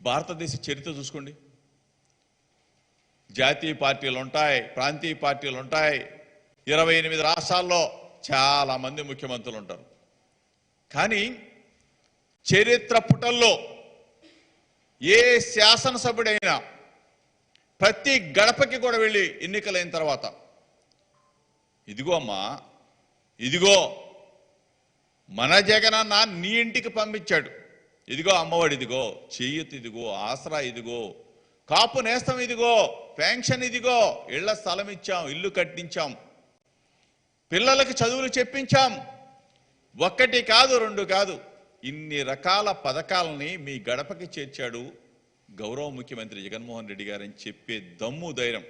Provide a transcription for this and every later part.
భారతదేశ చరిత్ర చూసుకోండి. జాతీయ పార్టీలు ఉంటాయి, ప్రాంతీయ పార్టీలు ఉంటాయి. 28 రాష్ట్రాల్లో చాలా మంది ముఖ్యమంత్రులు ఉంటారు. కానీ చరిత్ర పుటల్లో ఏ శాసనసభ్యుడైనా ప్రతి గడపకి కూడా వెళ్ళి ఎన్నికలైన తర్వాత ఇదిగో అమ్మా, ఇదిగో మన జగనన్న నీ ఇంటికి పంపించాడు, ఇదిగో అమ్మఒడి, ఇదిగో చెయ్యత్, ఇదిగో ఆసరా, ఇదిగో కాపు నేస్తం, ఇదిగో పెన్షన్, ఇదిగో ఇళ్ల స్థలం ఇచ్చాం, ఇల్లు కట్టించాం, పిల్లలకి చదువులు చెప్పించాం. ఒక్కటి కాదు, రెండు కాదు, ఇన్ని రకాల పథకాలని మీ గడపకి చేర్చాడు గౌరవ ముఖ్యమంత్రి జగన్మోహన్ రెడ్డి గారని చెప్పే దమ్ము ధైర్యం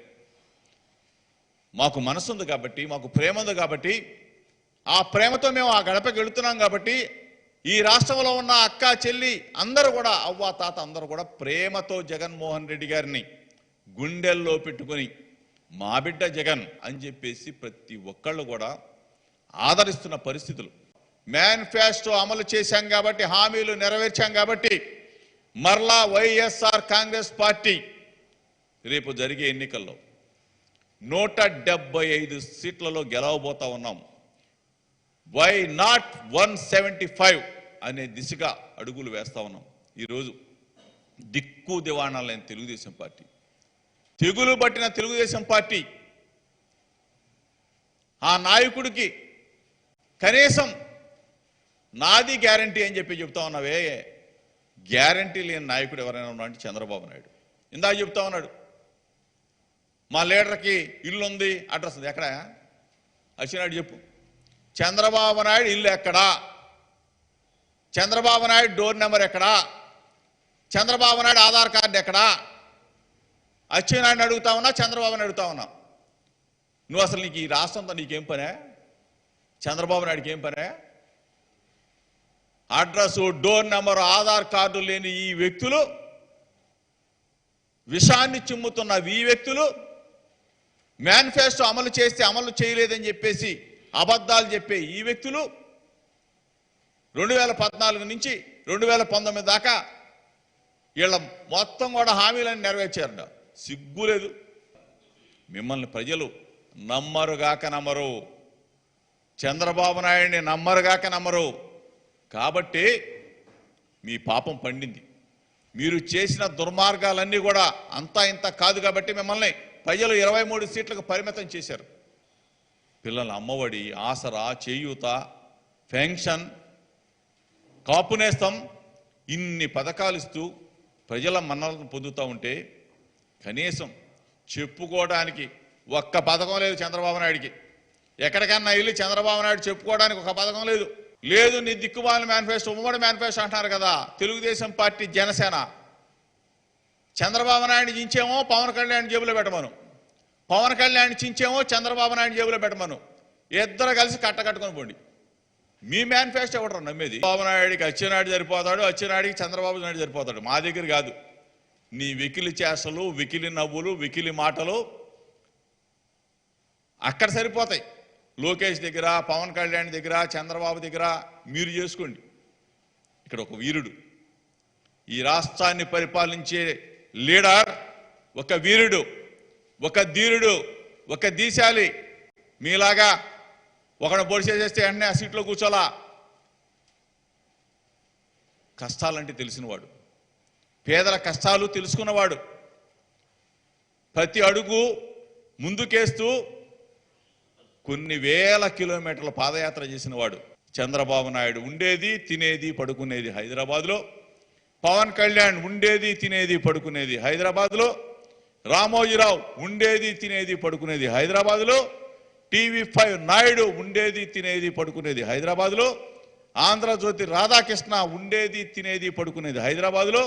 మాకు మనసుంది కాబట్టి, మాకు ప్రేమ ఉంది కాబట్టి, ఆ ప్రేమతో మేము ఆ గడపకి వెళుతున్నాం కాబట్టి ఈ రాష్ట్రంలో ఉన్న అక్క చెల్లి అందరూ కూడా, అవ్వ తాత అందరూ కూడా ప్రేమతో జగన్మోహన్ రెడ్డి గారిని గుండెల్లో పెట్టుకుని మా బిడ్డ జగన్ అని చెప్పేసి ప్రతి ఒక్కళ్ళు కూడా ఆదరిస్తున్న పరిస్థితులు. మేనిఫెస్టో అమలు చేశాం కాబట్టి, హామీలు నెరవేర్చాం కాబట్టి మరలా వైఎస్ఆర్ కాంగ్రెస్ పార్టీ రేపు జరిగే ఎన్నికల్లో 175 సీట్లలో గెలవబోతా ఉన్నాం. వై నాట్ 175 అనే దిశగా అడుగులు వేస్తా ఉన్నాం. ఈరోజు దిక్కు దివాణాలు లేని తెలుగుదేశం పార్టీ, తెగులు పట్టిన తెలుగుదేశం పార్టీ, ఆ నాయకుడికి కనీసం నాది గ్యారంటీ అని చెప్పి చెప్తా ఉన్నావే, గ్యారంటీ లేని నాయకుడు ఎవరైనా ఉన్నారంటే చంద్రబాబు నాయుడు. ఇందాక చెప్తా ఉన్నాడు, మా లీడర్కి ఇల్లు ఉంది, అడ్రస్ ఉంది. ఎక్కడ వచ్చినాడు చెప్పు. చంద్రబాబు నాయుడు ఇల్లు ఎక్కడా? చంద్రబాబు నాయుడు డోర్ నెంబర్ ఎక్కడా? చంద్రబాబు నాయుడు ఆధార్ కార్డు ఎక్కడా? అచ్చెన్నాయుడిని అడుగుతా ఉన్నా, చంద్రబాబుని అడుగుతా ఉన్నా. నువ్వు అసలు నీకు ఈ రాష్ట్రంతో నీకేం పనే? చంద్రబాబు నాయుడికి ఏం పనే? Address, door number, Aadhaar card లేని ఈ వ్యక్తులు, విషాన్ని చిమ్ముతున్న ఈ వ్యక్తులు మేనిఫెస్టో అమలు చేస్తే అమలు చేయలేదని చెప్పేసి అబద్ధాలు చెప్పే ఈ వ్యక్తులు 2014 నుంచి 2019 దాకా వీళ్ళ మొత్తం కూడా హామీలను నెరవేర్చారు. సిగ్గు లేదు. మిమ్మల్ని ప్రజలు నమ్మరుగాక నమ్మరు, చంద్రబాబు నాయుడిని నమ్మరుగాక నమ్మరు. కాబట్టి మీ పాపం పండింది. మీరు చేసిన దుర్మార్గాలన్నీ కూడా అంతా ఇంత కాదు కాబట్టి మిమ్మల్ని ప్రజలు 23 సీట్లకు పరిమితం చేశారు. పిల్లల అమ్మఒడి, ఆసరా, చేయూత, పెన్షన్, కాపు నేస్తం, ఇన్ని పథకాలు ఇస్తూ ప్రజల మన్నలను పొందుతూ ఉంటే కనీసం చెప్పుకోవడానికి ఒక్క పథకం లేదు చంద్రబాబు నాయుడికి. ఎక్కడికన్నా వెళ్ళి చంద్రబాబు నాయుడు చెప్పుకోవడానికి ఒక పథకం లేదు. లేదు, నీ దిక్కుమాలిన మేనిఫెస్టో, ఉమ్మడి మేనిఫెస్టో అంటున్నారు కదా తెలుగుదేశం పార్టీ, జనసేన. చంద్రబాబు నాయుడు చించేమో పవన్ కళ్యాణ్ జేబులో పెట్టమను, పవన్ కళ్యాణ్ చించేమో చంద్రబాబు నాయుడు జేబులో పెట్టమను. ఇద్దరు కలిసి కట్టకట్టుకొని పోండి. మీ మేనిఫెస్టో ఎవరు నమ్మేది? బాబు నాయుడికి అచ్చెన్నాయుడు సరిపోతాడు, అచ్చెన్నాయుడికి చంద్రబాబు నాయుడు సరిపోతాడు. మా దగ్గర కాదు. నీ వికిలి చేష్టలు, వికిలి నవ్వులు, వికిలి మాటలు అక్కడ సరిపోతాయి. లోకేష్ దగ్గర, పవన్ కళ్యాణ్ దగ్గర, చంద్రబాబు దగ్గర మీరు చేసుకోండి. ఇక్కడ ఒక వీరుడు, ఈ రాష్ట్రాన్ని పరిపాలించే లీడర్, ఒక వీరుడు, ఒక ధీరుడు, ఒక దీశాలి. మీలాగా ఒకడు పొడి చేసేస్తే వెంటనే ఆ సీట్లో కూర్చోలా. కష్టాలంటే తెలిసినవాడు, పేదల కష్టాలు తెలుసుకున్నవాడు, ప్రతి అడుగు ముందుకేస్తూ కొన్ని వేల కిలోమీటర్ల పాదయాత్ర చేసిన వాడు చంద్రబాబు నాయుడు. ఉండేది, తినేది, పడుకునేది హైదరాబాద్లో. పవన్ కళ్యాణ్ ఉండేది, తినేది, పడుకునేది హైదరాబాద్లో. రామోజీరావు ఉండేది, తినేది, పడుకునేది హైదరాబాద్లో. TV5 నాయుడు ఉండేది, తినేది, పడుకునేది హైదరాబాద్లో. ఆంధ్రజ్యోతి రాధాకృష్ణ ఉండేది, తినేది, పడుకునేది హైదరాబాద్లో.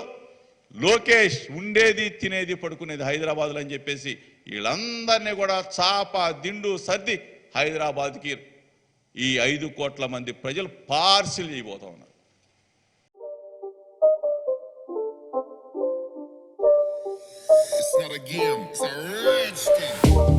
లోకేష్ ఉండేది, తినేది, పడుకునేది హైదరాబాద్లో అని చెప్పేసి వీళ్ళందరినీ కూడా చాప దిండు సర్ది హైదరాబాద్కి ఈ 5 కోట్ల మంది ప్రజలు పార్సిల్ చేయబోతా ఉన్నారు. It's not a game, it's a rich thing.